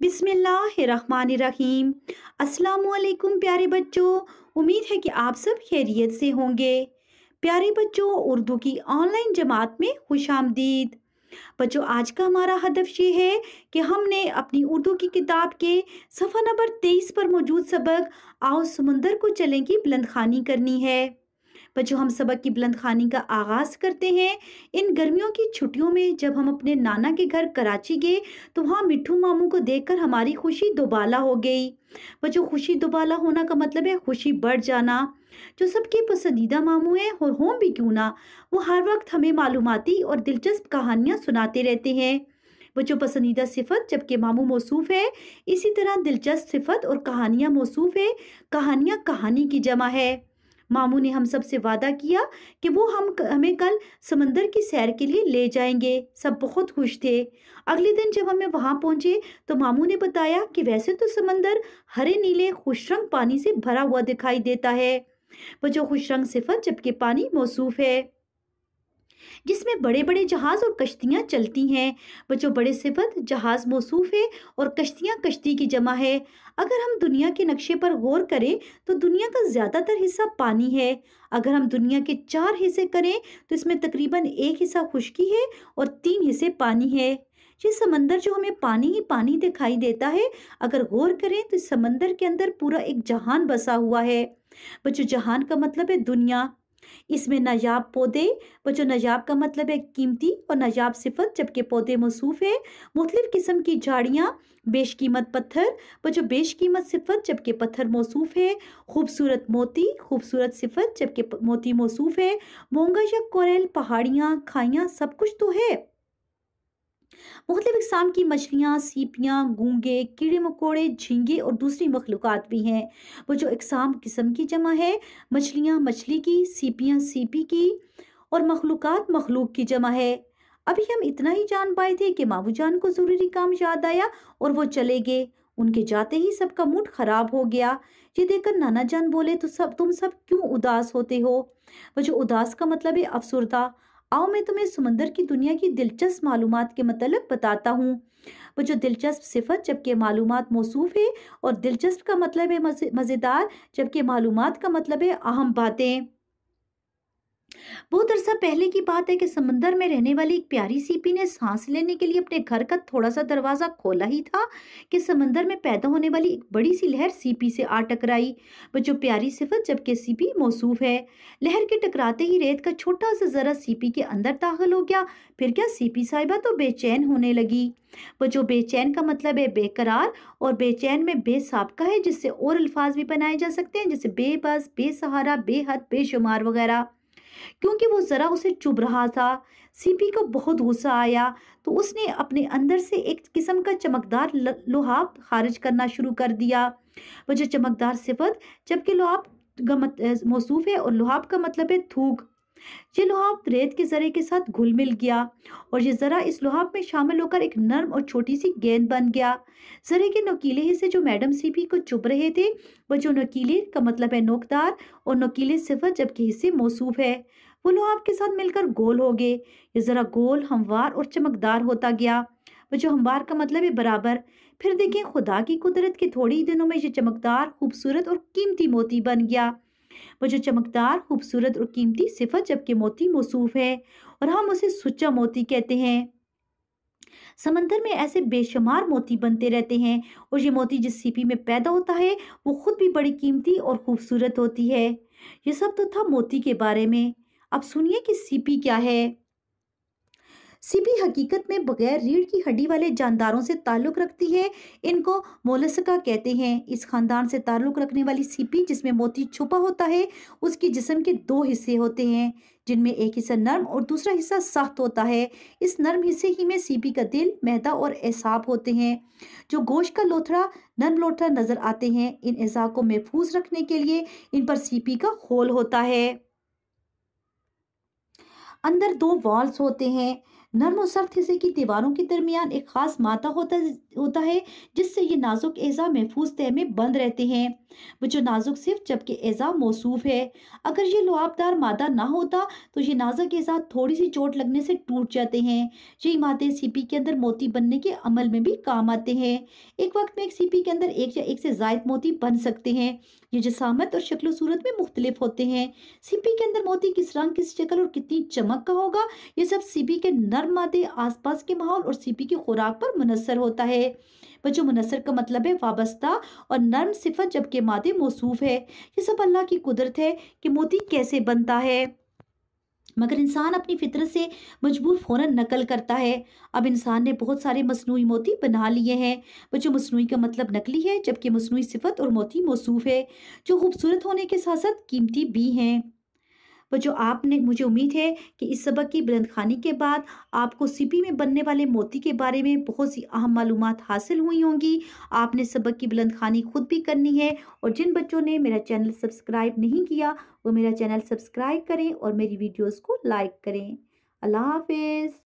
बिस्मिल्लाहिर्रहमानिर्रहीम। अस्सलामुअलैकुम प्यारे बच्चों। उम्मीद है कि आप सब खैरियत से होंगे। प्यारे बच्चों, उर्दू की ऑनलाइन जमात में खुशामदीद। बच्चों, आज का हमारा हदफ ये है कि हमने अपनी उर्दू की किताब के सफ़ा नंबर 23 पर मौजूद सबक आओ समुंदर को चलें की बुलंदखानी करनी है। बच्चों, हम सबक की बुलंदखानी का आगाज करते हैं। इन गर्मियों की छुट्टियों में जब हम अपने नाना के घर कराची गए तो वहाँ मिट्ठू मामू को देखकर हमारी खुशी दोबाला हो गई। बच्चों, खुशी दोबाला होना का मतलब है खुशी बढ़ जाना। जो सबके पसंदीदा मामू हैं और हों भी क्यों ना, वो हर वक्त हमें मालूमाती और दिलचस्प कहानियाँ सुनाते रहते हैं। बच्चों, पसंदीदा सिफत जबकि मामू मौसूफ है, इसी तरह दिलचस्प सिफत और कहानियाँ मौसूफ है। कहानियाँ कहानी की जमा है। मामू ने हम सब से वादा किया कि वो हमें कल समंदर की सैर के लिए ले जाएंगे। सब बहुत खुश थे। अगले दिन जब हमें वहां पहुंचे तो मामू ने बताया कि वैसे तो समंदर हरे नीले खुशरंग पानी से भरा हुआ दिखाई देता है। वो जो खुशरंग सिफत जबकि पानी मौसूफ है जिसमें बड़े बड़े जहाज और कश्तियां चलती हैं। बच्चों, बड़े सिफत जहाज मौसूफ है और कश्तियां कश्ती की जमा है। अगर हम दुनिया के नक्शे पर गौर करें तो दुनिया का ज्यादातर हिस्सा पानी है। अगर हम दुनिया के 4 हिस्से करें तो इसमें तकरीबन 1 हिस्सा खुश्की है और 3 हिस्से पानी है। ये समंदर जो हमें पानी ही पानी दिखाई देता है, अगर गौर करें तो इस समंदर के अंदर पूरा एक जहान बसा हुआ है। बच्चों, जहान का मतलब है दुनिया। इसमें नायाब पौधे, बच्चों नायाब का मतलब है कीमती और नायाब सिफत जबकि पौधे मौसूफ है। मुख्तलिफ किस्म की झाड़ियाँ, बेशकीमत पत्थर, बच्चों बेशकीमत सिफत जबकि पत्थर मौसूफ है। खूबसूरत मोती, खूबसूरत सिफत जबकि मोती मौसूफ है। मोंगा या कोरल, पहाड़ियाँ, खाइयाँ, सब कुछ तो है। मुख्तलिफ इकसाम की मछलियाँ, सीपियाँ, गूंगे, कीड़े मकोड़े, झींगे और दूसरी मखलूक़ात भी हैं। वो जो इकसाम किस्म की जमा है। मछलियाँ मछली की, सीपियाँ सीपी की और मखलूक़ात मखलूक की जमा है। अभी हम इतना ही जान पाए थे कि मामू जान को ज़रूरी काम याद आया और वो चले गए। उनके जाते ही सबका मूड खराब हो गया। ये देखकर नाना जान बोले, तो तुम सब क्यों उदास होते हो? वो जो उदास का मतलब है अफसुर्दा। आओ मैं तुम्हें समंदर की दुनिया की दिलचस्प मालूमात के मतलब बताता हूँ। वो जो दिलचस्प सिफत जबकि मालूमात मौसूफ है और दिलचस्प का मतलब है मज़ेदार जबकि मालूमात का मतलब है अहम बातें। बहुत अरसा पहले की बात है कि समंदर में रहने वाली एक प्यारी सीपी ने सांस लेने के लिए अपने घर का थोड़ा सा दरवाजा खोला ही था कि समंदर में पैदा होने वाली एक बड़ी सी लहर सीपी से आ टकराई। वो जो प्यारी सिफत जबकि सीपी मौसूफ है। लहर के टकराते ही रेत का छोटा सा जरा सीपी के अंदर दाखिल हो गया। फिर क्या, सीपी साहिबा तो बेचैन होने लगी। वो जो बेचैन का मतलब है बेकरार और बेचैन में बेसाबका है, जिससे और अल्फाज भी बनाए जा सकते हैं जैसे बेबस, बेसहारा, बेहद, बेशुमार वगैरह। क्योंकि वो जरा उसे चुभ रहा था। सीपी को बहुत गुस्सा आया तो उसने अपने अंदर से एक किस्म का चमकदार लुहाब खारिज करना शुरू कर दिया। वो जो चमकदार सिफत जबकि लुहाब मौसूफ है और लुहाब का मतलब है थूक। ये लुहाब रेत के जरे के साथ घुल मिल गया और ये जरा इस लुहाब में शामिल होकर एक नर्म और छोटी सी गेंद बन गया। जरे के नोकीले हिस्से जो मैडम सीपी को चुभ रहे थे, वह जो नोकीले का मतलब है नोकदार और नोकीले सिफत जबकि हिस्से मौसूफ है, वो लुहाब के साथ मिलकर गोल हो गए। ये जरा गोल, हमवार और चमकदार होता गया। वह जो हमवार का मतलब है बराबर। फिर देखें, खुदा की कुदरत के थोड़ी ही दिनों में ये चमकदार, खूबसूरत और कीमती मोती बन गया। वो जो चमकदार, खूबसूरत और कीमती सिफत जबकि मोती मौसूफ है और हम उसे सुच्चा मोती कहते हैं। समंदर में ऐसे बेशुमार मोती बनते रहते हैं और ये मोती जिस सीपी में पैदा होता है वो खुद भी बड़ी कीमती और खूबसूरत होती है। ये सब तो था मोती के बारे में। अब सुनिए कि सीपी क्या है। सीपी हकीकत में बगैर रीढ़ की हड्डी वाले जानदारों से ताल्लुक रखती है। इनको मोलस्का कहते हैं। इस खानदान से ताल्लुक रखने वाली सीपी जिसमें मोती छुपा होता है, उसकी जिस्म के 2 हिस्से होते हैं जिनमें एक हिस्सा नर्म और दूसरा हिस्सा सख्त होता है। इस नर्म हिस्से ही में सीपी का दिल, मैदा और एसाब होते हैं। जो गोश्त का लोथड़ा, नर्म लोथड़ा नजर आते हैं, इन एज़ा को महफूज रखने के लिए इन पर सीपी का खोल होता है। अंदर 2 वॉल्स होते हैं। नर्म और सख्त हिस्से की दीवारों के दरमियान एक खास मादा होता है, जिससे ये नाजुक एज़ा महफूज तह में बंद रहते हैं। बच्चों नाजुक सिर्फ जबकि एज़ा मौसूफ है। अगर ये लुआबदार मादा ना होता तो ये नाजुक एज़ा थोड़ी सी चोट लगने से टूट जाते हैं। यही मादे सीपी के अंदर मोती बनने के अमल में भी काम आते हैं। एक वक्त में एक सीपी के अंदर एक या एक से ज़ायद मोती बन सकते हैं। ये जिसामत और शक्ल सूरत में मुख्तलिफ होते हैं। सीपी के अंदर मोती किस रंग, किस शक्ल और कितनी चमक का होगा, ये सब सीपी के नर मादे, आसपास के माहौल और सीपी की खुराक पर मुनसर होता है। बच्चों मुनसर का मतलब है वाबस्ता और नर्म सिफत, जबकि मादे मौसूफ है। ये सब अल्लाह की कुदरत है कि मोती कैसे बनता है, मगर इंसान अपनी फितरत से मजबूर फ़ौरन नकल करता है। अब इंसान ने बहुत सारे मसनूई मोती बना लिए हैं। बच्चों मसनूई का मतलब नकली है, जबकि मसनूई सिफत और मोती मौसूफ है, जो खूबसूरत होने के साथ साथ कीमती भी हैं। बच्चों आपने, मुझे उम्मीद है कि इस सबक की बुलंदखानी के बाद आपको सीपी में बनने वाले मोती के बारे में बहुत सी अहम मालूमात हासिल हुई होंगी। आपने सबक की बुलंदखानी खुद भी करनी है, और जिन बच्चों ने मेरा चैनल सब्सक्राइब नहीं किया वो मेरा चैनल सब्सक्राइब करें और मेरी वीडियोस को लाइक करें। अल्लाह हाफिज़।